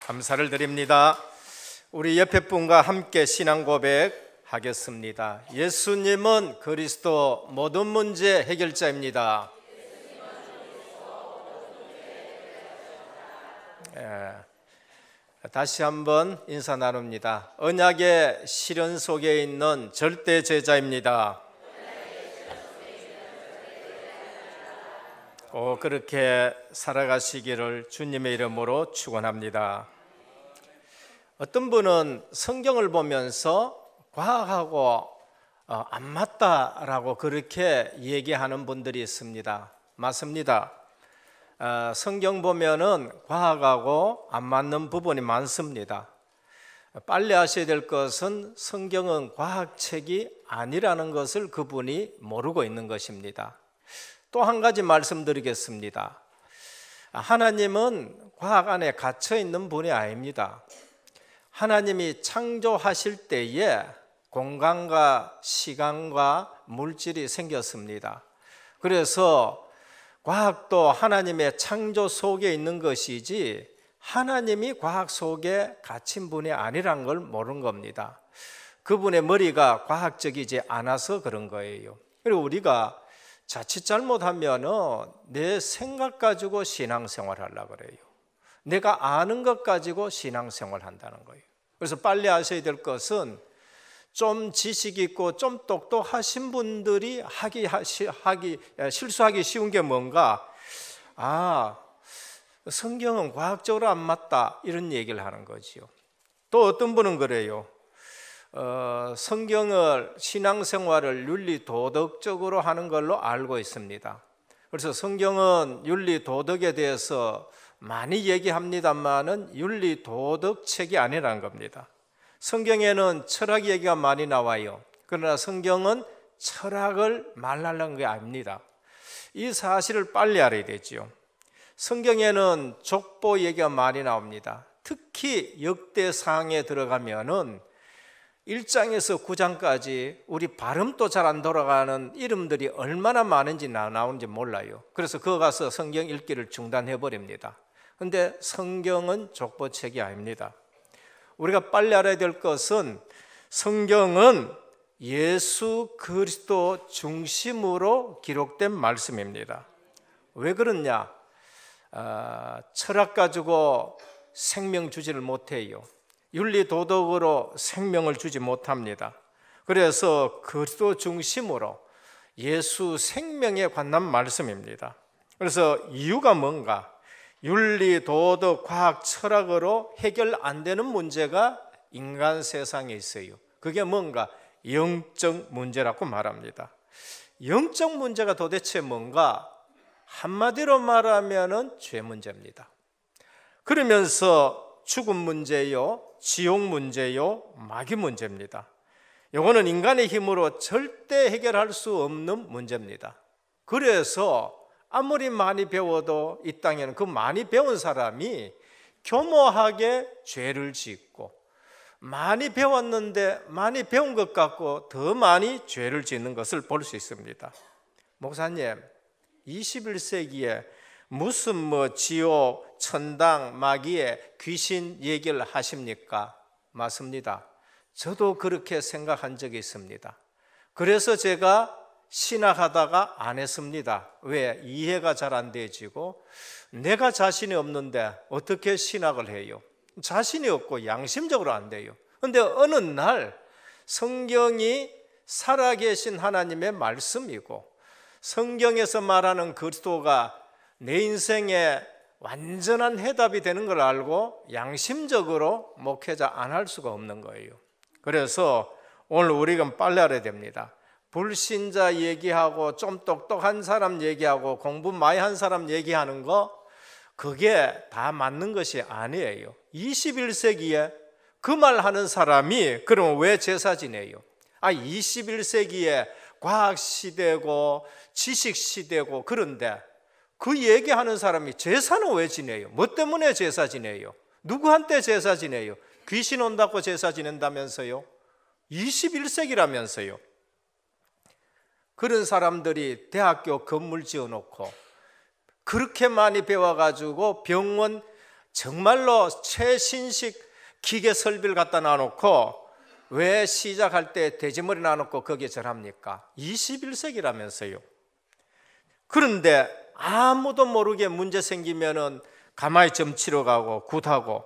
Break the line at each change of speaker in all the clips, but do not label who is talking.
감사를 드립니다. 우리 옆에 분과 함께 신앙 고백 하겠습니다. 예수님은 그리스도 모든 문제 해결자입니다. 다시 한번 인사 나눕니다. 언약의 실현 속에 있는 절대 제자입니다. 그렇게 살아가시기를 주님의 이름으로 축원합니다. 어떤 분은 성경을 보면서 과학하고 안 맞다라고 그렇게 얘기하는 분들이 있습니다. 맞습니다. 성경 보면은 과학하고 안 맞는 부분이 많습니다. 빨리 아셔야 될 것은 성경은 과학책이 아니라는 것을 그분이 모르고 있는 것입니다. 또 한 가지 말씀드리겠습니다. 하나님은 과학 안에 갇혀 있는 분이 아닙니다. 하나님이 창조하실 때에 공간과 시간과 물질이 생겼습니다. 그래서 과학도 하나님의 창조 속에 있는 것이지 하나님이 과학 속에 갇힌 분이 아니란 걸 모르는 겁니다. 그분의 머리가 과학적이지 않아서 그런 거예요. 그리고 우리가 자칫 잘못하면 내 생각 가지고 신앙생활 하려고 그래요. 내가 아는 것 가지고 신앙생활 한다는 거예요. 그래서 빨리 아셔야 될 것은 좀 지식 있고 좀 똑똑하신 분들이 실수하기 쉬운 게 뭔가, 성경은 과학적으로 안 맞다 이런 얘기를 하는 거지요. 또 어떤 분은 그래요. 성경을 신앙생활을 윤리 도덕적으로 하는 걸로 알고 있습니다. 그래서 성경은 윤리 도덕에 대해서 많이 얘기합니다만은 윤리 도덕 책이 아니라는 겁니다. 성경에는 철학 얘기가 많이 나와요. 그러나 성경은 철학을 말하는 게 아닙니다. 이 사실을 빨리 알아야 되죠. 성경에는 족보 얘기가 많이 나옵니다. 특히 역대상에 들어가면은 1장에서 9장까지 우리 발음도 잘 안 돌아가는 이름들이 얼마나 많은지 나오는지 몰라요. 그래서 그거 가서 성경 읽기를 중단해 버립니다. 그런데 성경은 족보책이 아닙니다. 우리가 빨리 알아야 될 것은 성경은 예수 그리스도 중심으로 기록된 말씀입니다. 왜 그러냐? 철학 가지고 생명 주지를 못해요. 윤리 도덕으로 생명을 주지 못합니다. 그래서 그리스도 중심으로 예수 생명에 관한 말씀입니다. 그래서 이유가 뭔가? 윤리 도덕 과학 철학으로 해결 안 되는 문제가 인간 세상에 있어요. 그게 뭔가? 영적 문제라고 말합니다. 영적 문제가 도대체 뭔가? 한마디로 말하면은 죄 문제입니다. 그러면서 죽음 문제요, 지옥 문제요, 마귀 문제입니다. 이거는 인간의 힘으로 절대 해결할 수 없는 문제입니다. 그래서 아무리 많이 배워도 이 땅에는 그 많이 배운 사람이 교모하게 죄를 짓고, 많이 배웠는데 많이 배운 것 같고 더 많이 죄를 짓는 것을 볼 수 있습니다. 목사님, 21세기에 무슨 지옥, 천당, 마귀의 귀신 얘기를 하십니까? 맞습니다. 저도 그렇게 생각한 적이 있습니다. 그래서 제가 신학하다가 안 했습니다. 왜? 이해가 잘 안 되지고 내가 자신이 없는데 어떻게 신학을 해요? 자신이 없고 양심적으로 안 돼요. 그런데 어느 날 성경이 살아계신 하나님의 말씀이고 성경에서 말하는 그리스도가 내 인생에 완전한 해답이 되는 걸 알고 양심적으로 목회자 안 할 수가 없는 거예요. 그래서 오늘 우리가 빨리 알아야 됩니다. 불신자 얘기하고 좀 똑똑한 사람 얘기하고 공부 많이 한 사람 얘기하는 거, 그게 다 맞는 것이 아니에요. 21세기에 그 말 하는 사람이 그러면 왜 제사 지내요? 21세기에 과학 시대고 지식 시대고 그런데 그 얘기하는 사람이 제사는 왜 지내요? 뭐 때문에 제사 지내요? 누구한테 제사 지내요? 귀신 온다고 제사 지낸다면서요? 21세기라면서요. 그런 사람들이 대학교 건물 지어놓고 그렇게 많이 배워가지고 병원 정말로 최신식 기계 설비를 갖다 놔놓고 왜 시작할 때 돼지머리 놔놓고 거기에 절합니까? 21세기라면서요. 그런데 아무도 모르게 문제 생기면은 가만히 점치러 가고 굿하고,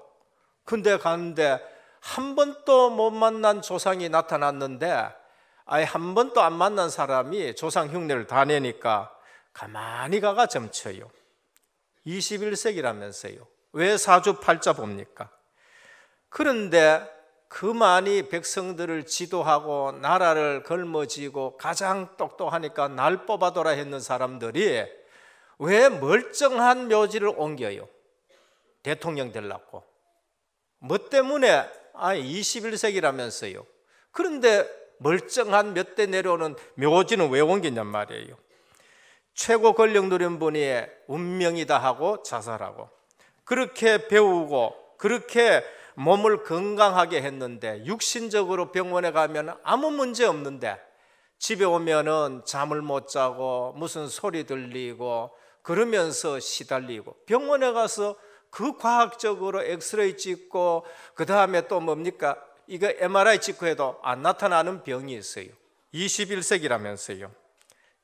근데 가는데 한 번도 못 만난 조상이 나타났는데 아예 한 번도 안 만난 사람이 조상 흉내를 다 내니까 가만히 가가 점쳐요. 21세기라면서요. 왜 사주팔자 봅니까? 그런데 그 많이 백성들을 지도하고 나라를 걸머쥐고 가장 똑똑하니까 날 뽑아둬라 했는 사람들이 왜 멀쩡한 묘지를 옮겨요? 대통령 되려고. 뭐 때문에? 21세기라면서요. 그런데 멀쩡한 몇 대 내려오는 묘지는 왜 옮겼냔 말이에요. 최고 권력 누린 분이 운명이다 하고 자살하고, 그렇게 배우고 그렇게 몸을 건강하게 했는데 육신적으로 병원에 가면 아무 문제 없는데 집에 오면은 잠을 못 자고 무슨 소리 들리고 그러면서 시달리고, 병원에 가서 그 과학적으로 엑스레이 찍고 그 다음에 또 뭡니까? 이거 MRI 찍고 해도 안 나타나는 병이 있어요. 21세기라면서요.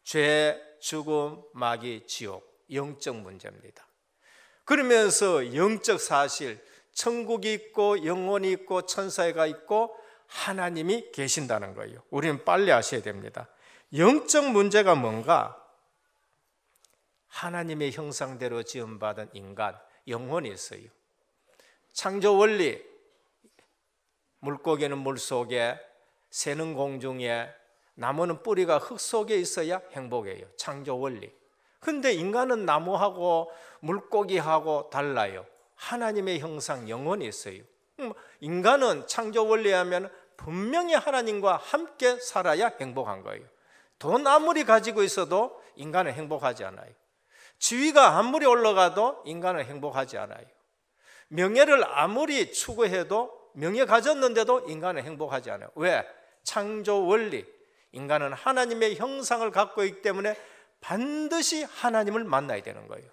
죄, 죽음, 마귀, 지옥, 영적 문제입니다. 그러면서 영적 사실, 천국이 있고 영혼이 있고 천사가 있고 하나님이 계신다는 거예요. 우리는 빨리 아셔야 됩니다. 영적 문제가 뭔가? 하나님의 형상대로 지음받은 인간, 영혼이 있어요. 창조 원리, 물고기는 물속에, 새는 공중에, 나무는 뿌리가 흙 속에 있어야 행복해요. 창조 원리. 근데 인간은 나무하고 물고기하고 달라요. 하나님의 형상, 영혼이 있어요. 인간은 창조 원리에 하면 분명히 하나님과 함께 살아야 행복한 거예요. 돈 아무리 가지고 있어도 인간은 행복하지 않아요. 지위가 아무리 올라가도 인간은 행복하지 않아요. 명예를 아무리 추구해도, 명예 가졌는데도 인간은 행복하지 않아요. 왜? 창조 원리, 인간은 하나님의 형상을 갖고 있기 때문에 반드시 하나님을 만나야 되는 거예요.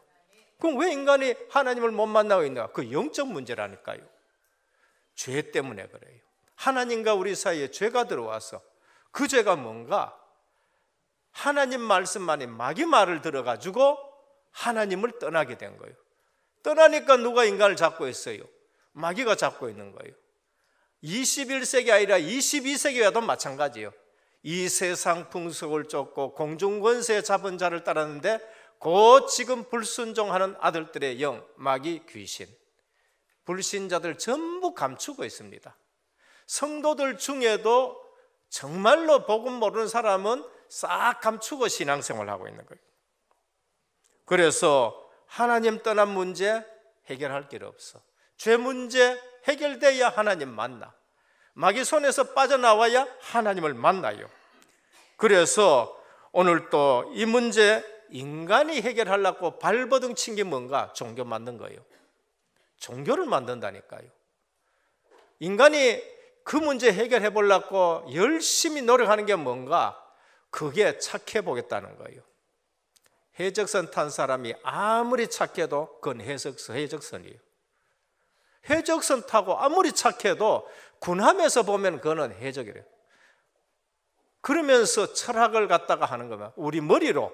그럼 왜 인간이 하나님을 못 만나고 있는가? 그 영적 문제라니까요. 죄 때문에 그래요. 하나님과 우리 사이에 죄가 들어와서, 그 죄가 뭔가? 하나님 말씀만이 마귀 말을 들어가지고 하나님을 떠나게 된 거예요. 떠나니까 누가 인간을 잡고 있어요? 마귀가 잡고 있는 거예요. 21세기 아니라 22세기와도 마찬가지예요. 이 세상 풍속을 쫓고 공중권세 잡은 자를 따랐는데 곧 지금 불순종하는 아들들의 영, 마귀, 귀신, 불신자들 전부 감추고 있습니다. 성도들 중에도 정말로 복음 모르는 사람은 싹 감추고 신앙생활을 하고 있는 거예요. 그래서 하나님 떠난 문제 해결할 길 없어. 죄 문제 해결돼야 하나님 만나. 마귀 손에서 빠져나와야 하나님을 만나요. 그래서 오늘 또 이 문제 인간이 해결하려고 발버둥 친 게 뭔가? 종교 만든 거예요. 종교를 만든다니까요. 인간이 그 문제 해결해 보려고 열심히 노력하는 게 뭔가? 그게 착해 보겠다는 거예요. 해적선 탄 사람이 아무리 착해도 그건 해적선이에요. 해적선 타고 아무리 착해도 군함에서 보면 그거는 해적이래요. 그러면서 철학을 갖다가 하는 거면 우리 머리로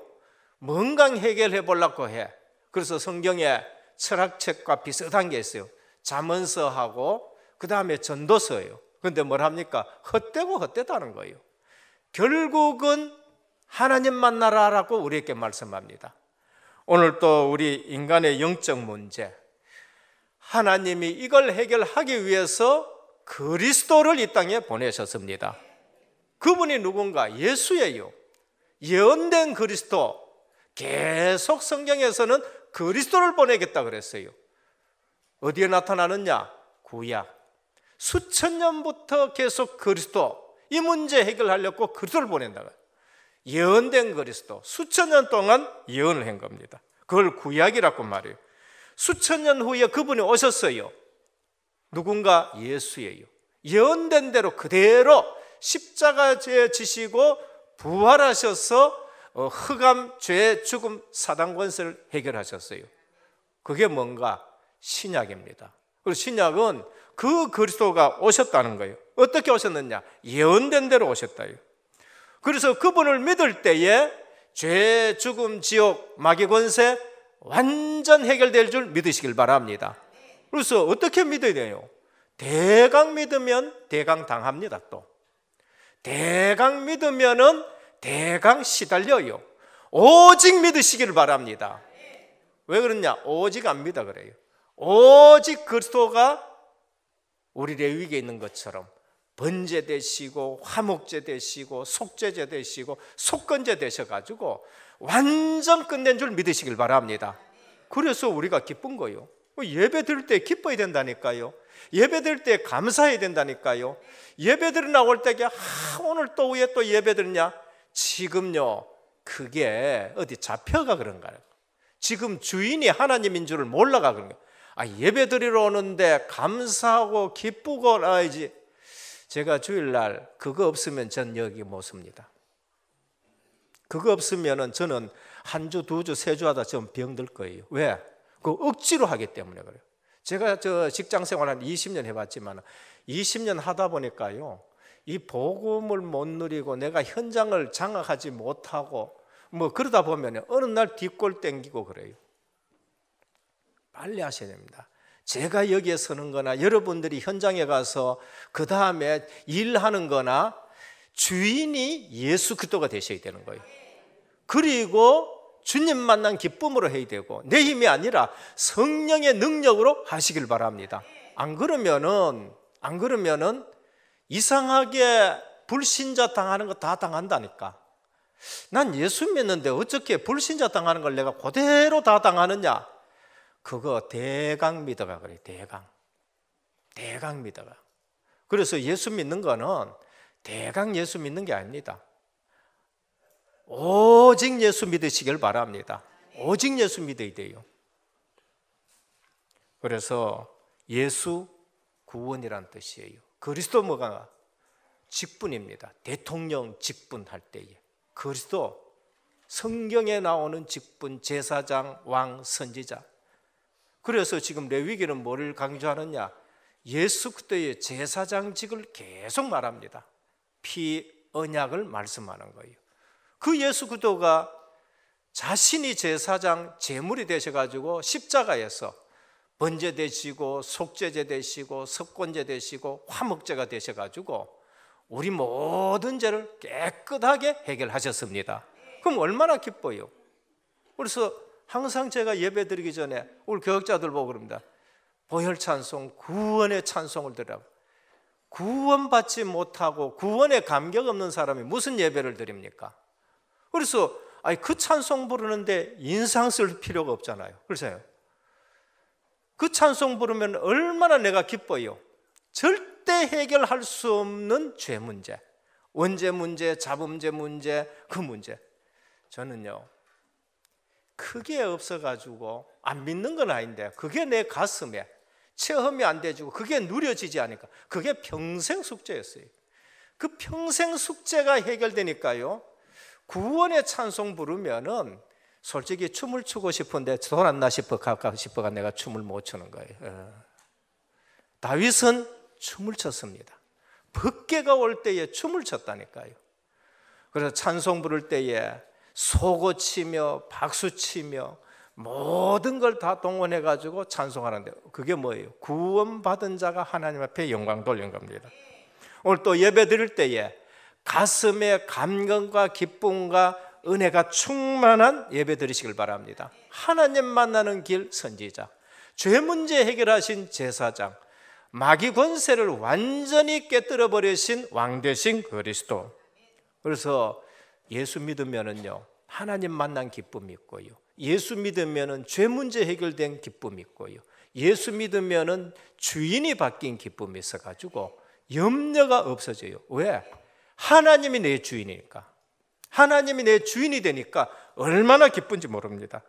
뭔가 해결해 보려고 해. 그래서 성경에 철학책과 비슷한 게 있어요. 잠언서하고 그 다음에 전도서예요. 그런데 뭘 합니까? 헛되고 헛되다는 거예요. 결국은 하나님 만나라라고 우리에게 말씀합니다. 오늘 또 우리 인간의 영적 문제, 하나님이 이걸 해결하기 위해서 그리스도를 이 땅에 보내셨습니다. 그분이 누군가? 예수예요. 예언된 그리스도. 계속 성경에서는 그리스도를 보내겠다 그랬어요. 어디에 나타나느냐? 구약. 수천 년부터 계속 그리스도, 이 문제 해결하려고 그리스도를 보낸다. 예언된 그리스도, 수천 년 동안 예언을 한 겁니다. 그걸 구약이라고 말해요. 수천 년 후에 그분이 오셨어요. 누군가? 예수예요. 예언된 대로 그대로 십자가에 지시고 부활하셔서 흑암, 죄, 죽음, 사단 권세를 해결하셨어요. 그게 뭔가? 신약입니다. 그리고 신약은 그 그리스도가 오셨다는 거예요. 어떻게 오셨느냐? 예언된 대로 오셨다요. 그래서 그분을 믿을 때에 죄, 죽음, 지옥, 마귀 권세 완전 해결될 줄 믿으시길 바랍니다. 그래서 어떻게 믿어야 돼요? 대강 믿으면 대강 당합니다. 또 대강 믿으면은 대강 시달려요. 오직 믿으시기를 바랍니다. 왜 그러냐? 오직 안 믿어 그래요. 오직 그리스도가 우리 레위기에 있는 것처럼 번제 되시고 화목제 되시고 속죄제 되시고 속건제 되셔가지고 완전 끝낸 줄 믿으시길 바랍니다. 그래서 우리가 기쁜 거예요. 예배 드릴 때 기뻐야 된다니까요. 예배 드릴 때 감사해야 된다니까요. 예배 드려 나올 때게 오늘 또 왜 또 예배 드리냐? 지금요 그게 어디 잡혀가 그런가요? 지금 주인이 하나님인 줄을 몰라가 그런 거예요. 예배 드리러 오는데 감사하고 기쁘고 나야지. 제가 주일날 그거 없으면 전 여기 못 섭니다. 그거 없으면 저는 한 주, 두 주, 세 주 하다 좀 병들 거예요. 왜? 그 억지로 하기 때문에 그래요. 제가 저 직장 생활 한 20년 해봤지만 20년 하다 보니까요, 이 복음을 못 누리고 내가 현장을 장악하지 못하고 뭐 그러다 보면 어느 날 뒷골 땡기고 그래요. 빨리 하셔야 됩니다. 제가 여기에 서는 거나 여러분들이 현장에 가서 그 다음에 일하는 거나 주인이 예수 그리스도가 되셔야 되는 거예요. 그리고 주님 만난 기쁨으로 해야 되고 내 힘이 아니라 성령의 능력으로 하시길 바랍니다. 안 그러면은 이상하게 불신자 당하는 거 다 당한다니까. 난 예수 믿는데 어떻게 불신자 당하는 걸 내가 그대로 다 당하느냐? 그거 대강 믿어가 그래. 대강 믿어가. 그래서 예수 믿는 거는 대강 예수 믿는 게 아닙니다. 오직 예수 믿으시길 바랍니다. 오직 예수 믿어야 돼요. 그래서 예수 구원이란 뜻이에요. 그리스도 뭐가 직분입니다. 대통령 직분할 때에 그리스도 성경에 나오는 직분, 제사장, 왕, 선지자. 그래서 지금 레위기는 뭐를 강조하느냐? 예수 그리스도의 제사장직을 계속 말합니다. 피 언약을 말씀하는 거예요. 그 예수 그리스도가 자신이 제사장 제물이 되셔가지고 십자가에서 번제 되시고 속죄제 되시고 석권제 되시고 화목제가 되셔가지고 우리 모든 죄를 깨끗하게 해결하셨습니다. 그럼 얼마나 기뻐요. 그래서 항상 제가 예배 드리기 전에 우리 교역자들 보고 그럽니다. 보혈 찬송, 구원의 찬송을 드리라고. 구원받지 못하고 구원에 감격 없는 사람이 무슨 예배를 드립니까? 그래서 그 찬송 부르는데 인상 쓸 필요가 없잖아요. 그래서요, 그 찬송 부르면 얼마나 내가 기뻐요. 절대 해결할 수 없는 죄 문제, 원죄 문제, 자범죄 문제, 그 문제. 저는요 그게 없어가지고 안 믿는 건 아닌데 그게 내 가슴에 체험이 안 돼지고 그게 누려지지 않으니까 그게 평생 숙제였어요. 그 평생 숙제가 해결되니까요 구원의 찬송 부르면은 솔직히 춤을 추고 싶은데 돈 안 나 싶어가 내가 춤을 못 추는 거예요. 다윗은 춤을 췄습니다. 법궤가 올 때에 춤을 췄다니까요. 그래서 찬송 부를 때에 소고치며 박수치며 모든 걸 다 동원해가지고 찬송하는데 그게 뭐예요? 구원받은 자가 하나님 앞에 영광 돌리는 겁니다. 오늘 또 예배 드릴 때에 가슴에 감격과 기쁨과 은혜가 충만한 예배 드리시길 바랍니다. 하나님 만나는 길 선지자, 죄 문제 해결하신 제사장, 마귀 권세를 완전히 깨뜨려 버리신 왕 되신 그리스도. 그래서 예수 믿으면은요 하나님 만난 기쁨이 있고요, 예수 믿으면은 죄 문제 해결된 기쁨이 있고요, 예수 믿으면은 주인이 바뀐 기쁨이 있어가지고 염려가 없어져요. 왜? 하나님이 내 주인이니까. 하나님이 내 주인이 되니까 얼마나 기쁜지 모릅니다.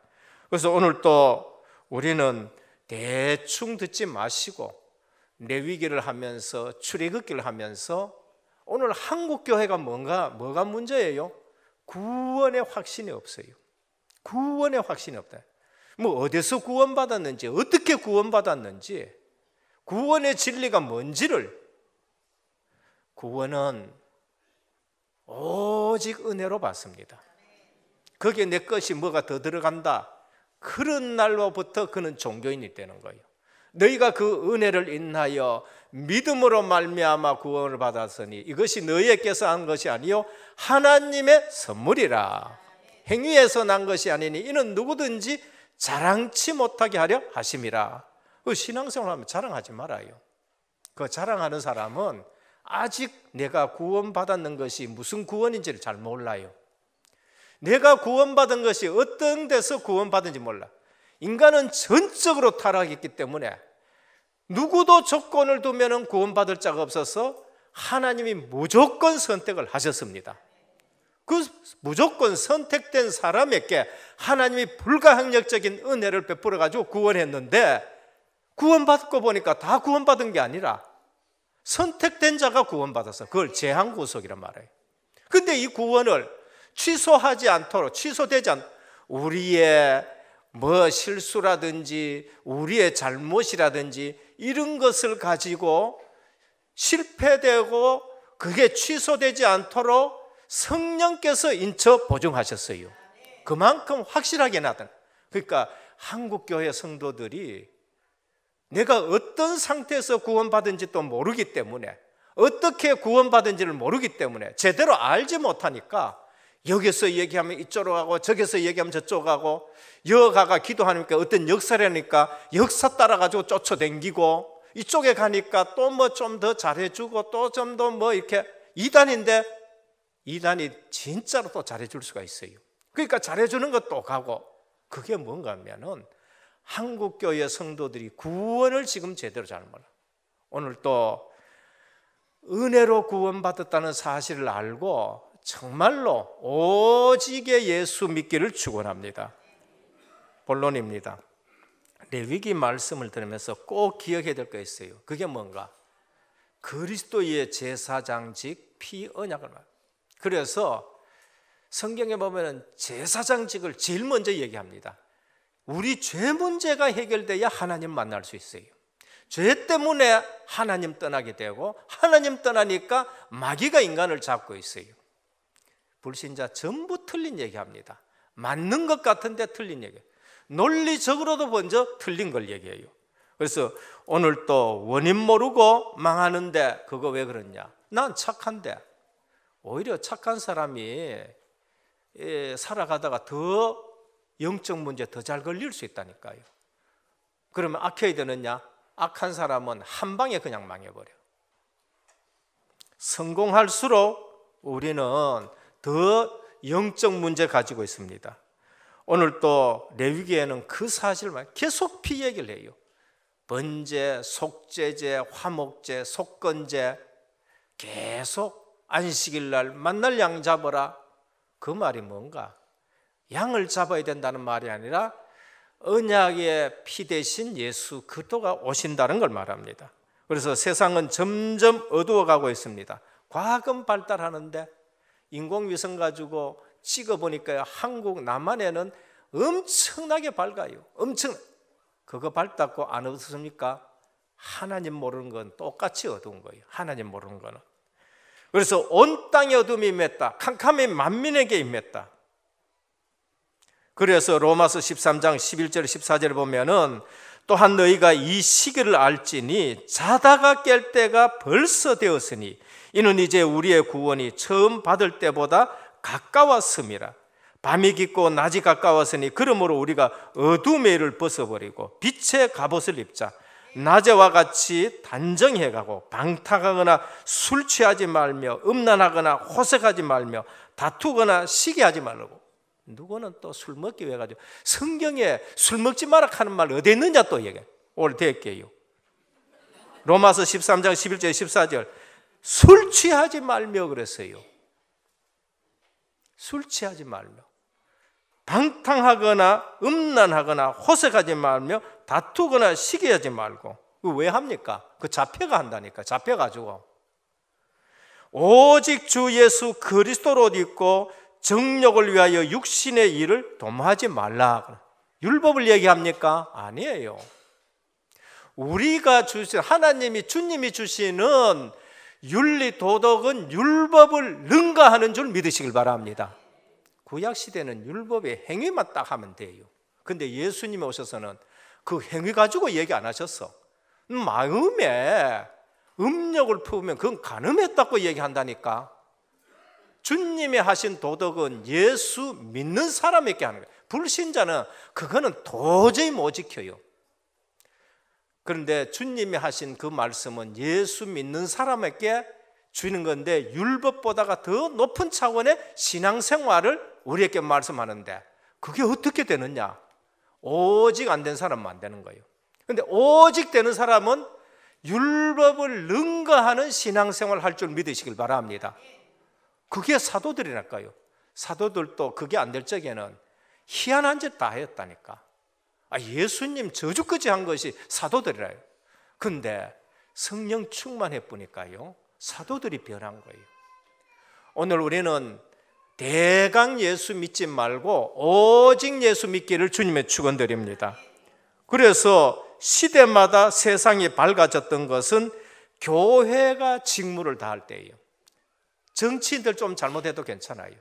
그래서 오늘 또 우리는 대충 듣지 마시고 레위기를 하면서 출애굽기를 하면서 오늘 한국 교회가 뭐가 문제예요? 구원의 확신이 없어요. 구원의 확신이 없다. 뭐 어디서 구원받았는지, 어떻게 구원받았는지, 구원의 진리가 뭔지를, 구원은 오직 은혜로 받습니다. 거기에 내 것이 뭐가 더 들어간다, 그런 날로부터 그는 종교인이 되는 거예요. 너희가 그 은혜를 인하여 믿음으로 말미암아 구원을 받았으니 이것이 너희에게서 한 것이 아니요 하나님의 선물이라. 행위에서 난 것이 아니니 이는 누구든지 자랑치 못하게 하려 하심이라. 그 신앙생활하면 자랑하지 말아요. 그 자랑하는 사람은 아직 내가 구원받았는 것이 무슨 구원인지를 잘 몰라요. 내가 구원받은 것이 어떤 데서 구원받은지 몰라. 인간은 전적으로 타락했기 때문에 누구도 조건을 두면 구원받을 자가 없어서 하나님이 무조건 선택을 하셨습니다. 그 무조건 선택된 사람에게 하나님이 불가항력적인 은혜를 베풀어 가지고 구원했는데, 구원받고 보니까 다 구원받은 게 아니라 선택된 자가 구원받아서 그걸 제한구속이란 말이에요. 근데 이 구원을 취소하지 않도록, 취소되지 않, 우리의 뭐 실수라든지 우리의 잘못이라든지 이런 것을 가지고 실패되고 그게 취소되지 않도록 성령께서 인쳐 보증하셨어요. 그만큼 확실하게 나타나. 그러니까 한국교회 성도들이 내가 어떤 상태에서 구원받은지 또 모르기 때문에, 어떻게 구원받은지를 모르기 때문에 제대로 알지 못하니까 여기서 얘기하면 이쪽으로 가고 저기서 얘기하면 저쪽 가고, 여가가 기도하니까 어떤 역사를 하니까 역사 따라가지고 쫓아다니고, 이쪽에 가니까 또 뭐 좀 더 잘해주고 또 좀 더 뭐 이렇게 이단인데, 이단이 진짜로 또 잘해줄 수가 있어요. 그러니까 잘해주는 것도 가고, 그게 뭔가 하면은 한국교회 성도들이 구원을 지금 제대로 잘 몰라. 오늘 또 은혜로 구원받았다는 사실을 알고 정말로 오직의 예수 믿기를 축원합니다. 본론입니다. 레위기 말씀을 들으면서 꼭 기억해야 될 거 있어요. 그게 뭔가? 그리스도의 제사장직 피언약을 말합니다. 그래서 성경에 보면 제사장직을 제일 먼저 얘기합니다. 우리 죄 문제가 해결돼야 하나님 만날 수 있어요. 죄 때문에 하나님 떠나게 되고, 하나님 떠나니까 마귀가 인간을 잡고 있어요. 불신자 전부 틀린 얘기합니다. 맞는 것 같은데 틀린 얘기, 논리적으로도 먼저 틀린 걸 얘기해요. 그래서 오늘 또 원인 모르고 망하는데 그거 왜 그러냐? 난 착한데. 오히려 착한 사람이 살아가다가 더 영적 문제 더 잘 걸릴 수 있다니까요. 그러면 악해야 되느냐? 악한 사람은 한 방에 그냥 망해버려. 성공할수록 우리는 더 영적 문제 가지고 있습니다. 오늘 또 레위기에는 그 사실만 계속 피 얘기를 해요. 번제, 속죄제, 화목제, 속건제, 계속 안식일날 만날 양 잡아라. 그 말이 뭔가? 양을 잡아야 된다는 말이 아니라 언약의 피 대신 예수 그리스도가 오신다는 걸 말합니다. 그래서 세상은 점점 어두워가고 있습니다. 과학은 발달하는데 인공위성 가지고 찍어보니까 한국 남한에는 엄청나게 밝아요. 그거 밝다고 안 어둡습니까? 하나님 모르는 건 똑같이 어두운 거예요. 하나님 모르는 거는. 그래서 온 땅에 어둠이 임했다. 캄캄이 만민에게 임했다. 그래서 로마서 13장 11절 14절에 보면은 또한 너희가 이 시기를 알지니 자다가 깰 때가 벌써 되었으니 이는 이제 우리의 구원이 처음 받을 때보다 가까웠음이라. 밤이 깊고 낮이 가까웠으니 그러므로 우리가 어둠의 일을 벗어버리고 빛의 갑옷을 입자. 낮에와 같이 단정해가고 방탕하거나 술 취하지 말며 음란하거나 호색하지 말며 다투거나 시기하지 말고. 누구는 또 술 먹기 위해 가지고 성경에 술 먹지 마라 하는 말 어디 있느냐 또 얘기해. 오늘 될게요. 로마서 13장 11절 14절 술 취하지 말며 그랬어요. 술 취하지 말며 방탕하거나 음란하거나 호색하지 말며 다투거나 시기하지 말고. 왜 합니까? 그 잡혀가 한다니까. 잡혀가지고 오직 주 예수 그리스도로 입고 정욕을 위하여 육신의 일을 도모하지 말라. 율법을 얘기합니까? 아니에요. 우리가 주신, 하나님이, 주님이 주시는 윤리 도덕은 율법을 능가하는 줄 믿으시길 바랍니다. 구약시대는 율법의 행위만 딱 하면 돼요. 근데 예수님이 오셔서는 그 행위 가지고 얘기 안 하셨어. 마음에 음욕을 품으면 그건 간음했다고 얘기한다니까. 주님이 하신 도덕은 예수 믿는 사람에게 하는 거예요. 불신자는 그거는 도저히 못 지켜요. 그런데 주님이 하신 그 말씀은 예수 믿는 사람에게 주는 건데, 율법보다가 더 높은 차원의 신앙생활을 우리에게 말씀하는데, 그게 어떻게 되느냐? 오직 안 된 사람은 안 되는 거예요. 그런데 오직 되는 사람은 율법을 능가하는 신앙생활을 할 줄 믿으시길 바랍니다. 그게 사도들이랄까요? 사도들도 그게 안 될 적에는 희한한 짓 다 했다니까. 예수님 저주까지 한 것이 사도들이라요. 근데 성령 충만해 보니까요, 사도들이 변한 거예요. 오늘 우리는 대강 예수 믿지 말고 오직 예수 믿기를 주님의 축원드립니다. 그래서 시대마다 세상이 밝아졌던 것은 교회가 직무를 다할 때예요. 정치인들 좀 잘못해도 괜찮아요.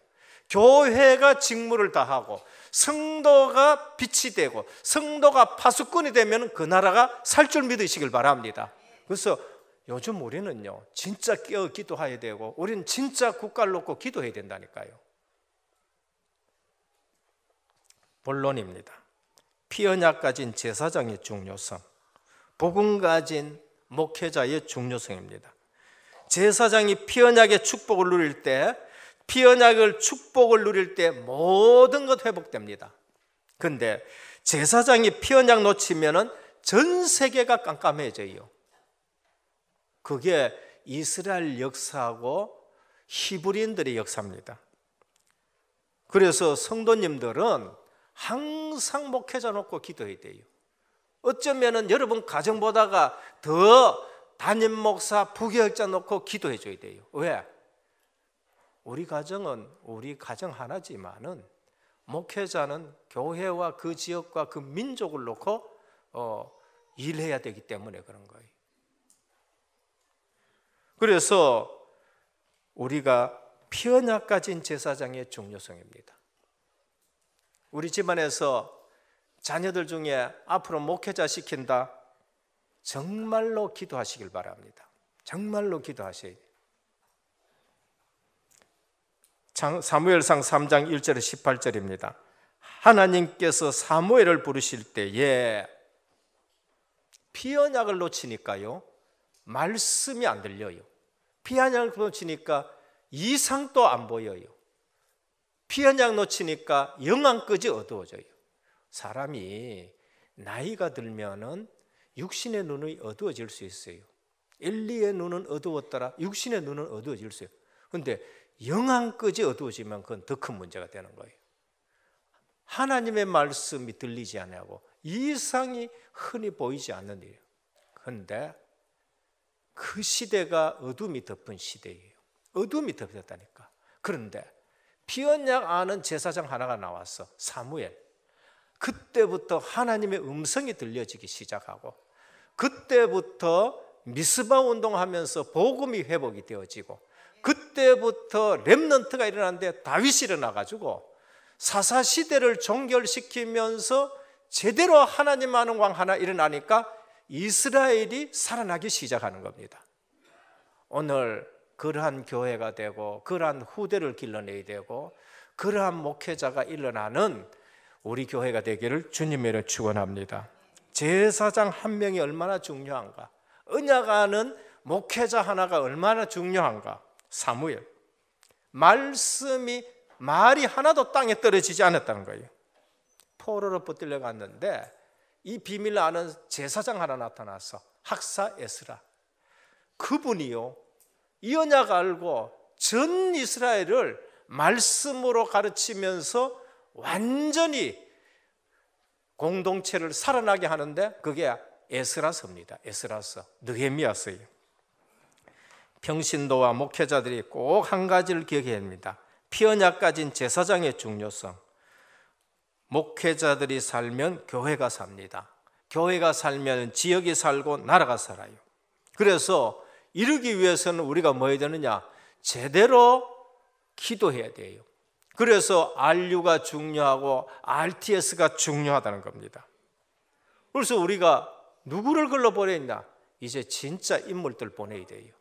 교회가 직무를 다하고 성도가 빛이 되고 성도가 파수꾼이 되면 그 나라가 살 줄 믿으시길 바랍니다. 그래서 요즘 우리는요, 진짜 깨어 기도해야 되고, 우리는 진짜 국가를 놓고 기도해야 된다니까요. 본론입니다. 피언약 가진 제사장의 중요성, 복음 가진 목회자의 중요성입니다. 제사장이 피언약의 축복을 누릴 때, 피언약을 축복을 누릴 때 모든 것 회복됩니다. 그런데 제사장이 피언약 놓치면은 전 세계가 깜깜해져요. 그게 이스라엘 역사하고 히브리인들의 역사입니다. 그래서 성도님들은 항상 목회자 놓고 기도해야 돼요. 어쩌면은 여러분 가정 보다가 더 담임 목사, 부교역자 놓고 기도해 줘야 돼요. 왜? 우리 가정은 우리 가정 하나지만은 목회자는 교회와 그 지역과 그 민족을 놓고 일해야 되기 때문에 그런 거예요. 그래서 우리가 피언약 가진 제사장의 중요성입니다. 우리 집안에서 자녀들 중에 앞으로 목회자 시킨다, 정말로 기도하시길 바랍니다. 정말로 기도하셔야 돼요. 사무엘상 3장 1절에 18절입니다. 하나님께서 사무엘을 부르실 때에 피언약을 놓치니까요, 말씀이 안 들려요. 피언약 놓치니까 이상도 안 보여요. 피언약 놓치니까 영안까지 어두워져요. 사람이 나이가 들면은 육신의 눈이 어두워질 수 있어요. 엘리의 눈은 어두웠더라, 육신의 눈은 어두워질 수 있어요. 그런데 영안까지 어두워지면 그건 더 큰 문제가 되는 거예요. 하나님의 말씀이 들리지 않고 이상이 흔히 보이지 않는 일이에요. 그런데 그 시대가 어둠이 덮은 시대예요. 어둠이 덮였다니까. 그런데 피언약 아는 제사장 하나가 나왔어, 사무엘. 그때부터 하나님의 음성이 들려지기 시작하고, 그때부터 미스바 운동하면서 복음이 회복이 되어지고, 그때부터 렘넌트가 일어났는데 다윗이 일어나가지고 사사시대를 종결시키면서 제대로 하나님 아는 왕 하나 일어나니까 이스라엘이 살아나기 시작하는 겁니다. 오늘 그러한 교회가 되고 그러한 후대를 길러내야 되고 그러한 목회자가 일어나는 우리 교회가 되기를 주님으로 축원합니다. 제사장 한 명이 얼마나 중요한가, 언약 아는 목회자 하나가 얼마나 중요한가. 사무엘, 말이 하나도 땅에 떨어지지 않았다는 거예요. 포로로 붙들려 갔는데 이 비밀을 아는 제사장 하나 나타났어, 학사 에스라. 그분이요, 이 언약 알고 전 이스라엘을 말씀으로 가르치면서 완전히 공동체를 살아나게 하는데 그게 에스라서입니다. 에스라서, 느헤미야서예요. 평신도와 목회자들이 꼭 한 가지를 기억해야 합니다. 피언약 가진 제사장의 중요성. 목회자들이 살면 교회가 삽니다. 교회가 살면 지역이 살고 나라가 살아요. 그래서 이루기 위해서는 우리가 뭐 해야 되느냐? 제대로 기도해야 돼요. 그래서 RU가 중요하고 RTS가 중요하다는 겁니다. 그래서 우리가 누구를 걸러 보내냐? 이제 진짜 인물들 보내야 돼요.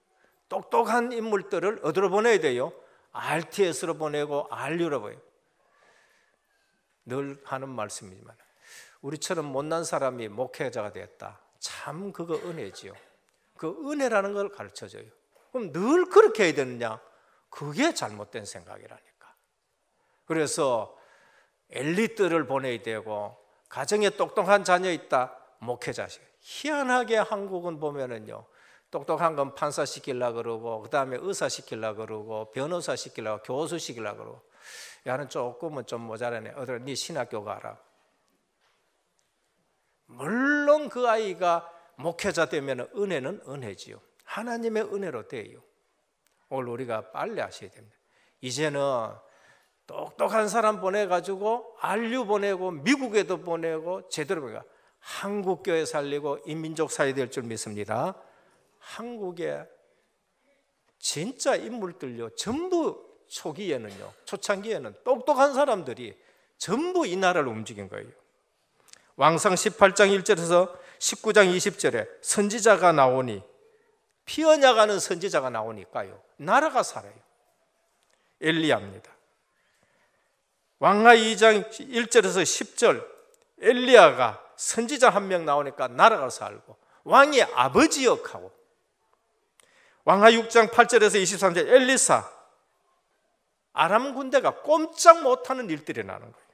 똑똑한 인물들을 어디로 보내야 돼요? RTS로 보내고 RU로 보내요. 늘 하는 말씀이지만 우리처럼 못난 사람이 목회자가 됐다. 참 그거 은혜지요. 그 은혜라는 걸 가르쳐줘요. 그럼 늘 그렇게 해야 되느냐? 그게 잘못된 생각이라니까. 그래서 엘리트를 보내야 되고 가정에 똑똑한 자녀 있다. 목회자식. 희한하게 한국은 보면은요. 똑똑한 건 판사 시키려고 그러고 그다음에 의사 시키려고 그러고 변호사 시키려고 교수 시키려고 그러고 야는 조금은 좀 모자라네. 어디로 네 신학교 가라. 물론 그 아이가 목회자 되면 은혜는 은혜지요. 하나님의 은혜로 돼요. 오늘 우리가 빨리 하셔야 됩니다. 이제는 똑똑한 사람 보내가지고 RU 보내고 미국에도 보내고 제대로 보내고 한국 교회 살리고 인민족 사회 될 줄 믿습니다. 한국에 진짜 인물들요 전부 초기에는요 초창기에는 똑똑한 사람들이 전부 이 나라를 움직인 거예요. 왕상 18장 1절에서 19장 20절에 선지자가 나오니 피 언약하는 선지자가 나오니까요 나라가 살아요. 엘리야입니다. 왕하 2장 1절에서 10절 엘리야가 선지자 한 명 나오니까 나라가 살고 왕의 아버지 역하고 왕하 6장 8절에서 23절 엘리사 아람 군대가 꼼짝 못하는 일들이 나는 거예요.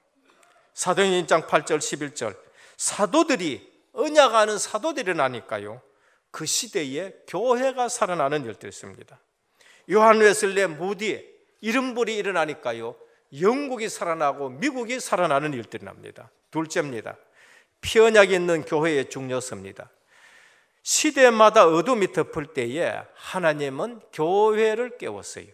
사도행전 1장 8절 11절 사도들이 언약하는 사도들이 나니까요 그 시대에 교회가 살아나는 일들이 있습니다. 요한 웨슬리 무디 이름불이 일어나니까요 영국이 살아나고 미국이 살아나는 일들이 납니다. 둘째입니다. 피언약이 있는 교회의 중요성입니다. 시대마다 어둠이 덮을 때에 하나님은 교회를 깨웠어요.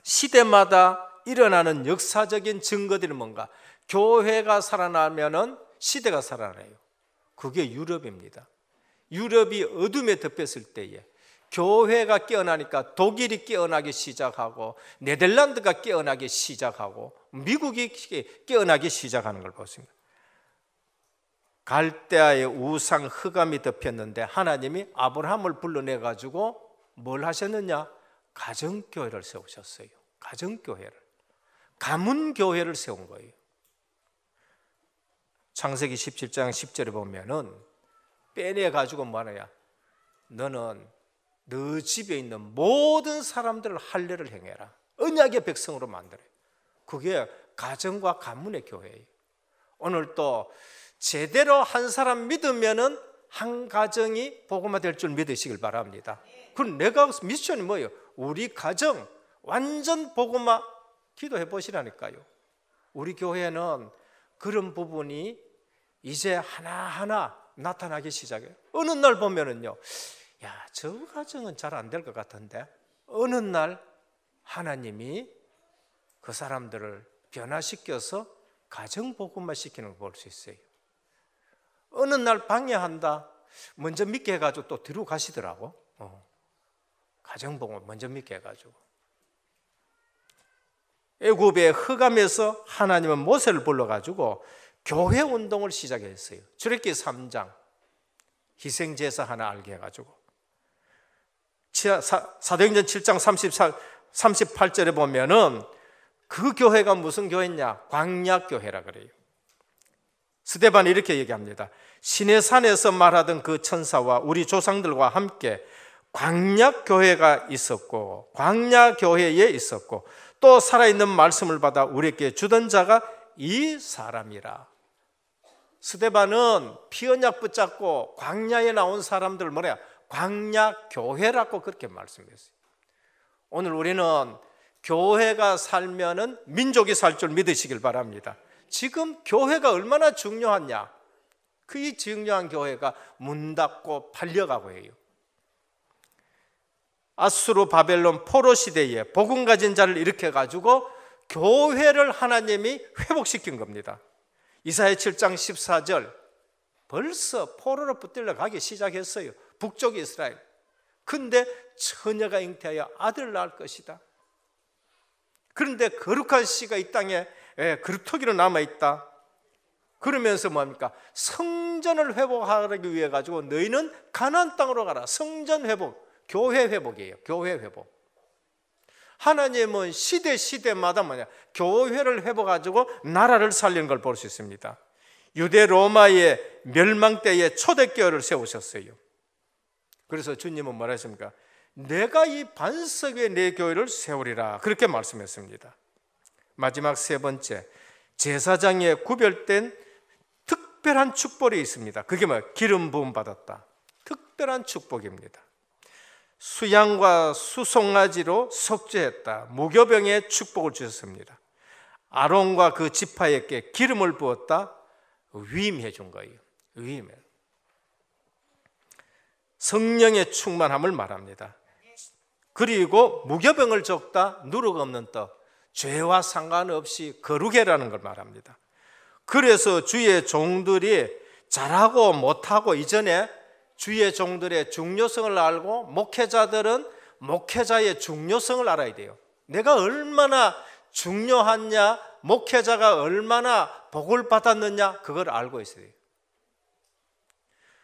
시대마다 일어나는 역사적인 증거들이 뭔가 교회가 살아나면 시대가 살아나요. 그게 유럽입니다. 유럽이 어둠에 덮였을 때에 교회가 깨어나니까 독일이 깨어나기 시작하고 네덜란드가 깨어나기 시작하고 미국이 깨어나기 시작하는 걸 보십니다. 갈대아의 우상 흑암이 덮였는데 하나님이 아브라함을 불러내가지고 뭘 하셨느냐? 가정교회를 세우셨어요. 가정교회를. 가문교회를 세운 거예요. 창세기 17장 10절에 보면은 빼내가지고 뭐하냐? 너는 너 집에 있는 모든 사람들을 할례를 행해라. 언약의 백성으로 만들어요. 그게 가정과 가문의 교회예요. 오늘 또 제대로 한 사람 믿으면은 한 가정이 복음화 될 줄 믿으시길 바랍니다. 그럼 내가 미션이 뭐예요? 우리 가정 완전 복음화 기도해 보시라니까요. 우리 교회는 그런 부분이 이제 하나하나 나타나기 시작해요. 어느 날 보면은요, 야, 저 가정은 잘 안 될 것 같은데 어느 날 하나님이 그 사람들을 변화시켜서 가정 복음화 시키는 걸 볼 수 있어요. 어느 날 방해한다. 먼저 믿게 해가지고 또 뒤로 가시더라고. 가정 복음을 먼저 믿게 해가지고. 애굽의 흑암에서 하나님은 모세를 불러가지고 교회 운동을 시작했어요. 출애굽기 3장 희생제사 하나 알게 해가지고 사도행전 7장 38절에 보면은 그 교회가 무슨 교회냐? 광야교회라 그래요. 스데반이 이렇게 얘기합니다. 시내산에서 말하던 그 천사와 우리 조상들과 함께 광야교회가 있었고 광야교회에 있었고 또 살아있는 말씀을 받아 우리에게 주던 자가 이 사람이라. 스데반은 피언약 붙잡고 광야에 나온 사람들 뭐냐? 광야교회라고 그렇게 말씀했어요. 오늘 우리는 교회가 살면은 민족이 살 줄 믿으시길 바랍니다. 지금 교회가 얼마나 중요하냐? 그 중요한 교회가 문 닫고 팔려가고 해요. 아수르 바벨론 포로 시대에 복음 가진 자를 일으켜 가지고 교회를 하나님이 회복시킨 겁니다. 이사야 7장 14절 벌써 포로로 붙들려 가기 시작했어요. 북쪽 이스라엘. 근데 처녀가 잉태하여 아들을 낳을 것이다. 그런데 거룩한 씨가 이 땅에 그루터기로 남아있다. 그러면서 뭡니까? 성전을 회복하기 위해 가지고 너희는 가나안 땅으로 가라. 성전 회복, 교회 회복이에요. 교회 회복. 하나님은 시대마다 교회를 회복가지고 나라를 살리는 걸 볼 수 있습니다. 유대 로마의 멸망 때에 초대교회를 세우셨어요. 그래서 주님은 뭐라 했습니까? 내가 이 반석 위에 내 교회를 세우리라, 그렇게 말씀했습니다. 마지막 세 번째, 제사장에 구별된 특별한 축복이 있습니다. 그게 뭐예요? 기름 부음 받았다. 특별한 축복입니다. 수양과 수송아지로 속죄했다. 무교병의 축복을 주셨습니다. 아론과 그 지파에게 기름을 부었다. 위임해 준 거예요. 위임해. 성령의 충만함을 말합니다. 그리고 무교병을 줬다. 누룩 없는 떡. 죄와 상관없이 거룩해라는 걸 말합니다. 그래서 주의 종들이 잘하고 못하고 이전에 주의 종들의 중요성을 알고 목회자들은 목회자의 중요성을 알아야 돼요. 내가 얼마나 중요하냐, 목회자가 얼마나 복을 받았느냐, 그걸 알고 있어야 돼요.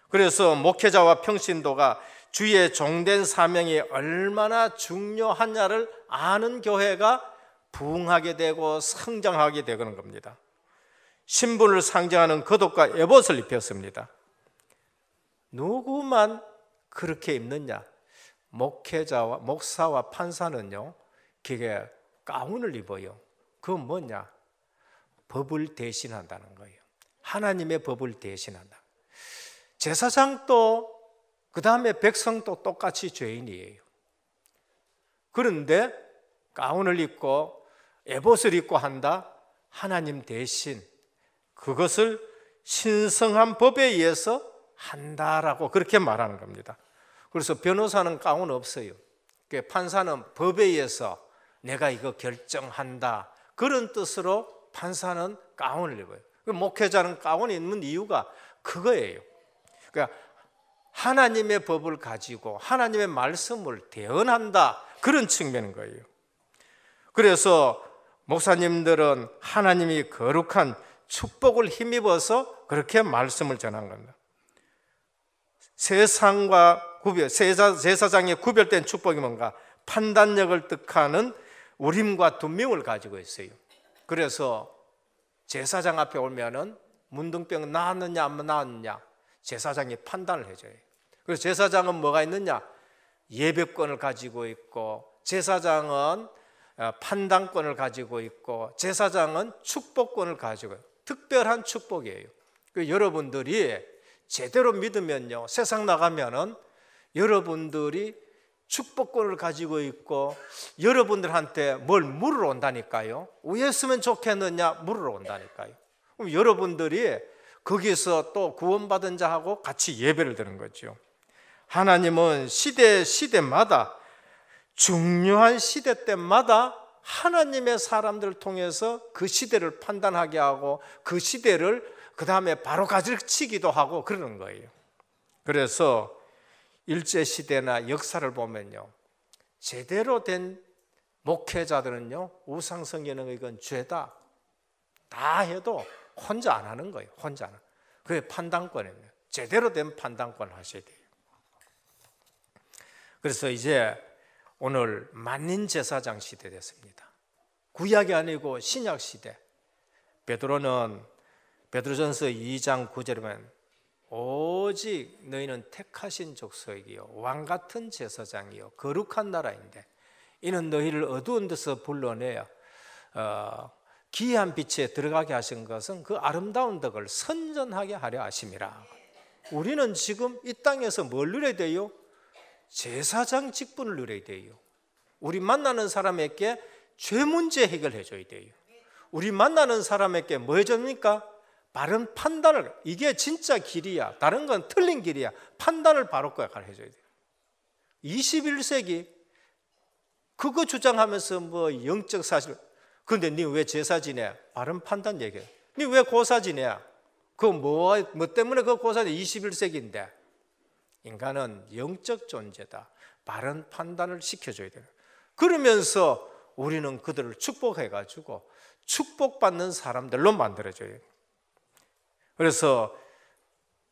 그래서 목회자와 평신도가 주의 종된 사명이 얼마나 중요하냐를 아는 교회가 부흥하게 되고 성장하게 되는 겁니다. 신분을 상징하는 겉옷과 에봇을 입혔습니다. 누구만 그렇게 입느냐? 목회자와 목사와 판사는요, 그게 가운을 입어요. 그건 뭐냐? 법을 대신한다는 거예요. 하나님의 법을 대신한다. 제사장도 그 다음에 백성도 똑같이 죄인이에요. 그런데 가운을 입고 에봇을 입고 한다? 하나님 대신 그것을 신성한 법에 의해서 한다라고 그렇게 말하는 겁니다. 그래서 변호사는 가운 없어요. 판사는 법에 의해서 내가 이거 결정한다, 그런 뜻으로 판사는 가운을 입어요. 목회자는 가운을 입는 이유가 그거예요. 그러니까 하나님의 법을 가지고 하나님의 말씀을 대언한다, 그런 측면인 거예요. 그래서 목사님들은 하나님이 거룩한 축복을 힘입어서 그렇게 말씀을 전한 겁니다. 세상과 구별, 제사장의 구별된 축복이 뭔가? 판단력을 뜻하는 우림과 둔명을 가지고 있어요. 그래서 제사장 앞에 오면은 문둥병 나았느냐 안 나았느냐 제사장이 판단을 해줘요. 그래서 제사장은 뭐가 있느냐? 예배권을 가지고 있고, 제사장은 판단권을 가지고 있고, 제사장은 축복권을 가지고 있고, 특별한 축복이에요. 여러분들이 제대로 믿으면요, 세상 나가면은 여러분들이 축복권을 가지고 있고 여러분들한테 뭘 물으러 온다니까요. 왜 했으면 좋겠느냐 물으러 온다니까요. 그럼 여러분들이 거기서 또 구원받은 자하고 같이 예배를 드리는 거죠. 하나님은 시대마다, 중요한 시대 때마다 하나님의 사람들을 통해서 그 시대를 판단하게 하고 그 시대를 그 다음에 바로 가르치기도 하고 그러는 거예요. 그래서 일제시대나 역사를 보면요, 제대로 된 목회자들은요, 우상성경은 이건 죄다 다 해도 혼자 안 하는 거예요. 혼자 안 하는. 그게 판단권입니다. 제대로 된 판단권을 하셔야 돼요. 그래서 이제 오늘 만인 제사장 시대 됐습니다. 구약이 아니고 신약 시대. 베드로는 베드로전서 2장 9절에 보면 오직 너희는 택하신 족속이요 왕같은 제사장이요 거룩한 나라인데 이는 너희를 어두운 데서 불러내어 기이한 빛에 들어가게 하신 것은 그 아름다운 덕을 선전하게 하려 하심이라. 우리는 지금 이 땅에서 뭘 누려야 돼요? 제사장 직분을 누려야 돼요. 우리 만나는 사람에게 죄 문제 해결해 줘야 돼요. 우리 만나는 사람에게 뭐 해줍니까? 바른 판단을, 이게 진짜 길이야, 다른 건 틀린 길이야, 판단을 바로 해줘야 돼요. 21세기 그거 주장하면서 뭐 영적 사실, 그런데 니 왜 제사 지내? 바른 판단 얘기해. 니 왜 고사 지내? 뭐 때문에 그 고사 21세기인데. 인간은 영적 존재다. 바른 판단을 시켜줘야 돼요. 그러면서 우리는 그들을 축복해가지고 축복받는 사람들로 만들어줘요. 그래서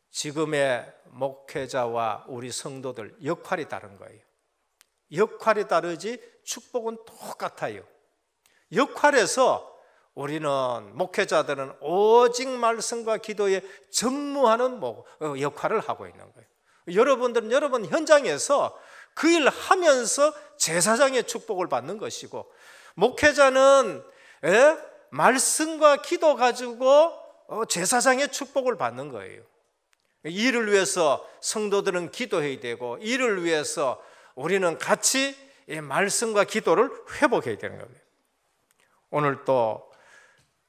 지금의 목회자와 우리 성도들 역할이 다른 거예요. 역할이 다르지 축복은 똑같아요. 역할에서 우리는 목회자들은 오직 말씀과 기도에 전무하는 역할을 하고 있는 거예요. 여러분들은 여러분 현장에서 그 일을 하면서 제사장의 축복을 받는 것이고, 목회자는 말씀과 기도 가지고 제사장의 축복을 받는 거예요. 이를 위해서 성도들은 기도해야 되고, 이를 위해서 우리는 같이 말씀과 기도를 회복해야 되는 겁니다. 오늘 또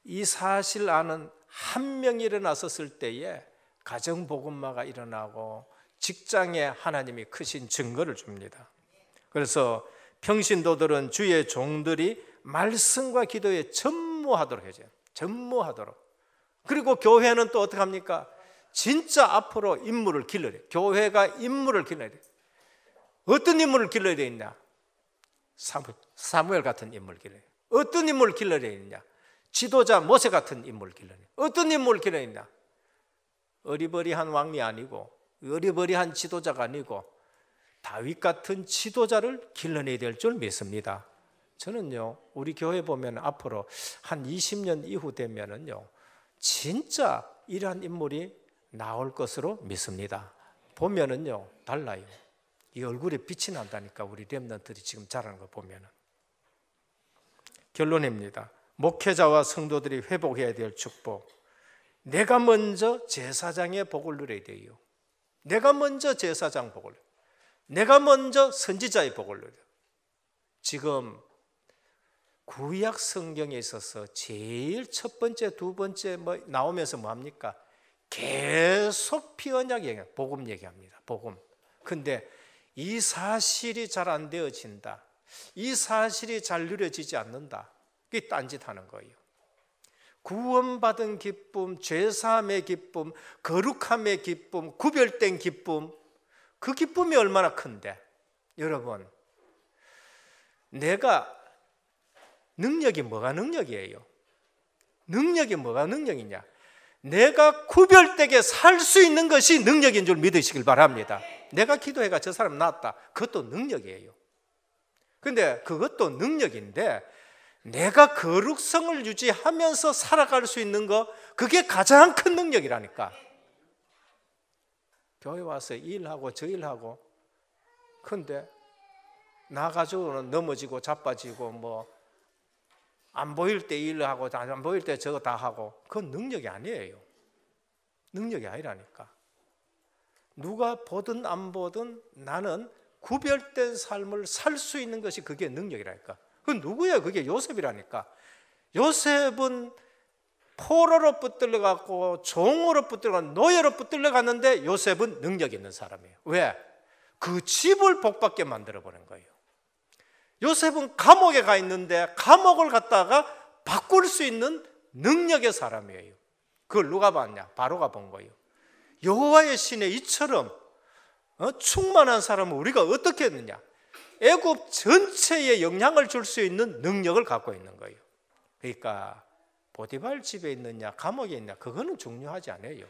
이 사실 아는 한 명이 일어났었을 때에 가정복음화가 일어나고 직장에 하나님이 크신 증거를 줍니다. 그래서 평신도들은 주의 종들이 말씀과 기도에 전무하도록 해줘요. 전무하도록. 그리고 교회는 또 어떻게 합니까? 진짜 앞으로 인물을 길러야 돼요. 교회가 인물을 길러야 돼요. 어떤 인물을 길러야 되느냐? 사무엘 같은 인물을 길러야 돼요. 어떤 인물을 길러야 되느냐? 지도자 모세 같은 인물을 길러야 돼요. 어떤 인물을 길러야 되느냐? 어리버리한 왕이 아니고 어리버리한 지도자가 아니고 다윗 같은 지도자를 길러내야 될 줄 믿습니다. 저는요, 우리 교회 보면 앞으로 한 20년 이후 되면은요, 진짜 이러한 인물이 나올 것으로 믿습니다. 보면은요, 달라요. 이 얼굴에 빛이 난다니까, 우리 렘넌트들이 지금 자라는 거 보면은. 결론입니다. 목회자와 성도들이 회복해야 될 축복. 내가 먼저 제사장의 복을 누려야 돼요. 내가 먼저 제사장 복을, 내가 먼저 선지자의 복을 누려요. 지금 구약 성경에 있어서 제일 첫 번째, 두 번째 나오면서 뭐합니까? 계속 피언약 얘기해요. 복음 얘기합니다. 복음. 근데 이 사실이 잘 안 되어진다, 이 사실이 잘 누려지지 않는다, 그게 딴짓하는 거예요. 구원받은 기쁨, 죄사함의 기쁨, 거룩함의 기쁨, 구별된 기쁨, 그 기쁨이 얼마나 큰데. 여러분, 내가 능력이 뭐가 능력이에요? 능력이 뭐가 능력이냐? 내가 구별되게 살 수 있는 것이 능력인 줄 믿으시길 바랍니다. 내가 기도해가 저 사람 낫다, 그것도 능력이에요. 근데 그것도 능력인데, 내가 거룩성을 유지하면서 살아갈 수 있는 거, 그게 가장 큰 능력이라니까. 교회 와서 일하고 저 일하고, 근데 나 가지고는 넘어지고 자빠지고 안 보일 때 일하고 안 보일 때 저거 다 하고, 그건 능력이 아니에요. 능력이 아니라니까. 누가 보든 안 보든 나는 구별된 삶을 살 수 있는 것이 그게 능력이라니까. 그 누구야? 그게 요셉이라니까. 요셉은 포로로 붙들려 갔고 종으로 붙들려 갔고 노예로 붙들려 갔는데 요셉은 능력 있는 사람이에요. 왜? 그 집을 복받게 만들어 버린 거예요. 요셉은 감옥에 가 있는데 감옥을 갖다가 바꿀 수 있는 능력의 사람이에요. 그걸 누가 봤냐? 바로가 본 거예요. 여호와의 신의 이처럼 충만한 사람은 우리가 어떻게 했느냐? 애굽 전체에 영향을 줄 수 있는 능력을 갖고 있는 거예요. 그러니까 보디발 집에 있느냐 감옥에 있느냐 그거는 중요하지 않아요.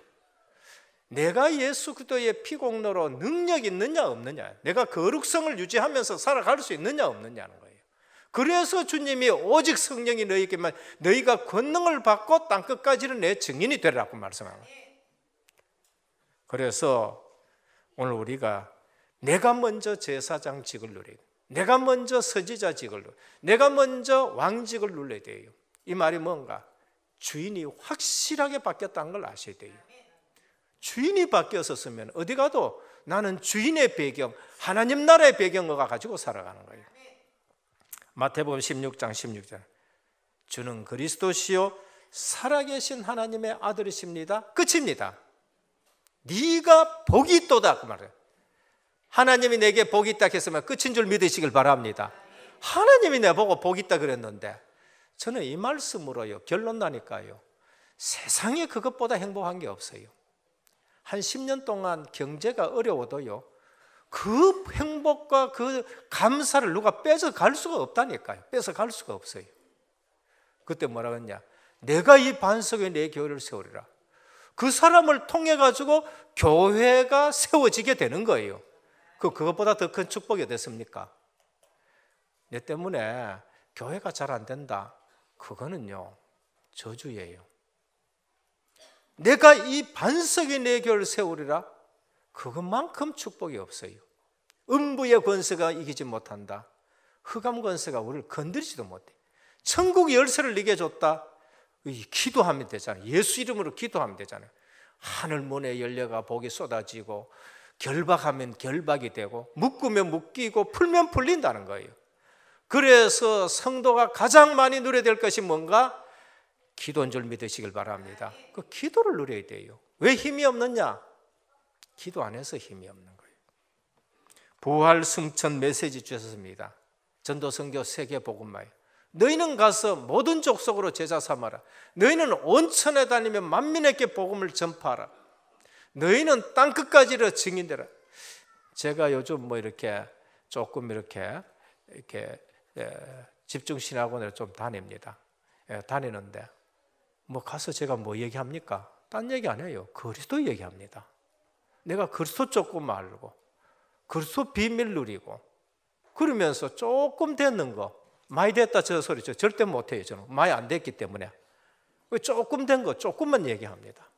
내가 예수 그리스도의 피공로로 능력이 있느냐 없느냐, 내가 거룩성을 유지하면서 살아갈 수 있느냐 없느냐는 거예요. 그래서 주님이 오직 성령이 너희에게만, 너희가 권능을 받고 땅끝까지는 내 증인이 되라고 말씀하는 거예요. 그래서 오늘 우리가 내가 먼저 제사장직을 누려야 돼요. 내가 먼저 선지자직을 누려야 돼요. 내가 먼저 왕직을 누려야 돼요. 이 말이 뭔가? 주인이 확실하게 바뀌었다는 걸 아셔야 돼요. 주인이 바뀌었었으면 어디 가도 나는 주인의 배경, 하나님 나라의 배경을 가지고 살아가는 거예요. 마태복음 16장 16절, 주는 그리스도시요 살아계신 하나님의 아들이십니다. 끝입니다. 네가 복이 있도다 그 말이에요. 하나님이 내게 복이 있다 했으면 끝인 줄 믿으시길 바랍니다. 하나님이 내보고 복이 있다 그랬는데, 저는 이 말씀으로요 결론 나니까요, 세상에 그것보다 행복한 게 없어요. 한 10년 동안 경제가 어려워도요, 그 행복과 그 감사를 누가 뺏어갈 수가 없다니까요. 뺏어갈 수가 없어요. 그때 뭐라 그랬냐? 내가 이 반석에 내 교회를 세우리라. 그 사람을 통해 가지고 교회가 세워지게 되는 거예요. 그것보다 더 큰 축복이 됐습니까? 내 때문에 교회가 잘 안 된다. 그거는요, 저주예요. 내가 이 반석에 내 교회를 세우리라. 그것만큼 축복이 없어요. 음부의 권세가 이기지 못한다. 흑암 권세가 우리를 건드리지도 못해. 천국 열쇠를 네게 줬다. 기도하면 되잖아요. 예수 이름으로 기도하면 되잖아요. 하늘 문에 열려가 복이 쏟아지고, 결박하면 결박이 되고, 묶으면 묶이고, 풀면 풀린다는 거예요. 그래서 성도가 가장 많이 누려야 될 것이 뭔가? 기도인 줄 믿으시길 바랍니다. 그 기도를 누려야 돼요. 왜 힘이 없느냐? 기도 안 해서 힘이 없는 거예요. 부활 승천 메시지 주셨습니다. 전도 선교 세계 복음화예요. 너희는 가서 모든 족속으로 제자 삼아라. 너희는 온 천에 다니며 만민에게 복음을 전파하라. 너희는 땅 끝까지로 증인되라. 제가 요즘 뭐 이렇게 조금 이렇게 집중신학원을 좀 다닙니다. 다니는데 뭐 가서 제가 뭐 얘기합니까? 딴 얘기 안 해요. 그리스도 얘기합니다. 내가 그리스도 조금 알고, 그리스도 비밀 누리고, 그러면서 조금 됐는 거, 많이 됐다 저 소리죠. 절대 못해요. 저는 많이 안 됐기 때문에 조금 된 거 조금만 얘기합니다.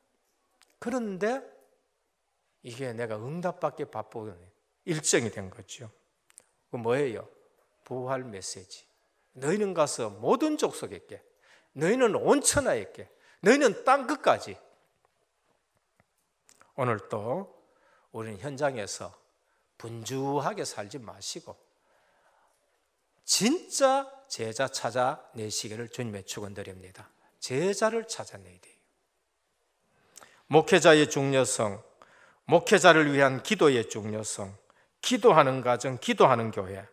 그런데 이게 내가 응답받기 바쁜 일정이 된 거죠. 그 뭐예요? 부활 메시지. 너희는 가서 모든 족속에게, 너희는 온 천하에게, 너희는 땅 끝까지. 오늘 또 우리는 현장에서 분주하게 살지 마시고 진짜 제자 찾아내시기를 주님의 축원드립니다. 제자를 찾아내야 돼요. 목회자의 중요성, 목회자를 위한 기도의 중요성, 기도하는 가정, 기도하는 교회.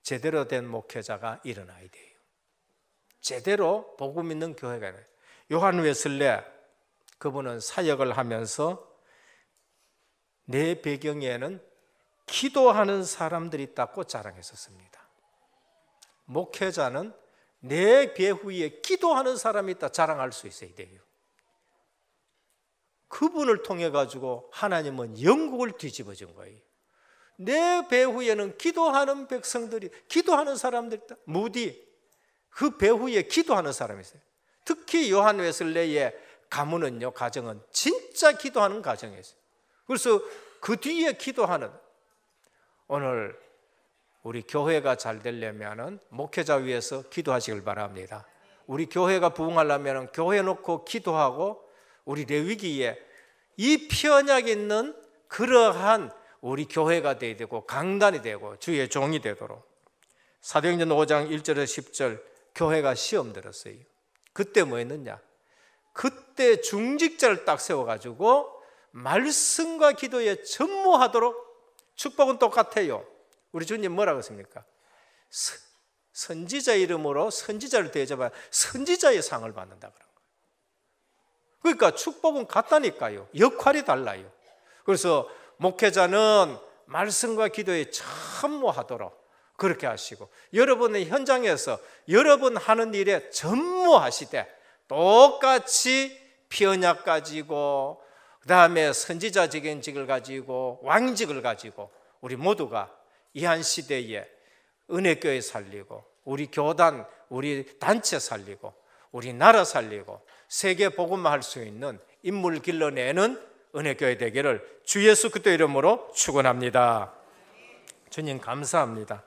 제대로 된 목회자가 일어나야 돼요. 제대로 복음 있는 교회가 일어나요. 요한 웨슬레, 그분은 사역을 하면서 내 배경에는 기도하는 사람들이 있다고 자랑했었습니다. 목회자는 내 배후에 기도하는 사람이 있다 자랑할 수 있어야 돼요. 그분을 통해 가지고 하나님은 영국을 뒤집어 준 거예요. 내 배후에는 기도하는 백성들이, 기도하는 사람들이 있다. 무디, 그 배후에 기도하는 사람이 있어요. 특히 요한 웨슬레의 가문은요, 가정은 진짜 기도하는 가정이었어요. 그래서 그 뒤에 기도하는, 오늘 우리 교회가 잘 되려면 목회자 위해서 기도하시길 바랍니다. 우리 교회가 부흥하려면 교회 놓고 기도하고, 우리 레위기에 이 피언약 있는 그러한 우리 교회가 되어야 되고 강단이 되고 주의 종이 되도록. 사도행전 5장 1절에서 10절 교회가 시험 들었어요. 그때 뭐 했느냐? 그때 중직자를 딱 세워가지고 말씀과 기도에 전무하도록. 축복은 똑같아요. 우리 주님 뭐라고 했습니까? 선지자 이름으로 선지자를 대접하여 선지자의 상을 받는다 그런 거예요. 그러니까 축복은 같다니까요. 역할이 달라요. 그래서 목회자는 말씀과 기도에 전무하도록 그렇게 하시고, 여러분의 현장에서 여러분 하는 일에 전무하시되 똑같이 피언약 가지고, 그 다음에 선지자직을 가지고, 왕직을 가지고 우리 모두가 이 한 시대에 은혜교회 살리고, 우리 교단, 우리 단체 살리고, 우리 나라 살리고, 세계 복음화 할 수 있는 인물 길러내는 은혜교회 되기를 주 예수 그리스도 이름으로 축원합니다. 주님 감사합니다.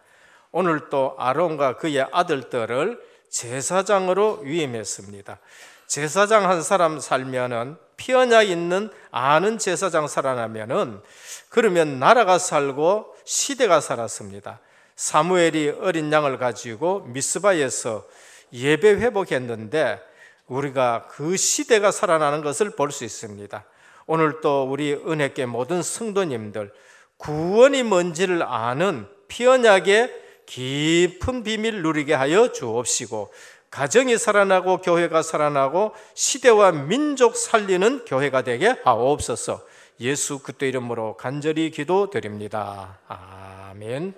오늘 또 아론과 그의 아들들을 제사장으로 위임했습니다. 제사장 한 사람 살면은, 피언약 있는 아는 제사장 살아나면은, 그러면 나라가 살고 시대가 살았습니다. 사무엘이 어린 양을 가지고 미스바에서 예배 회복했는데 우리가 그 시대가 살아나는 것을 볼 수 있습니다. 오늘 또 우리 은혜교회 모든 성도님들, 구원이 뭔지를 아는 피언약의 깊은 비밀 누리게 하여 주옵시고, 가정이 살아나고 교회가 살아나고 시대와 민족 살리는 교회가 되게 하옵소서. 예수 그리스도 이름으로 간절히 기도드립니다. 아멘.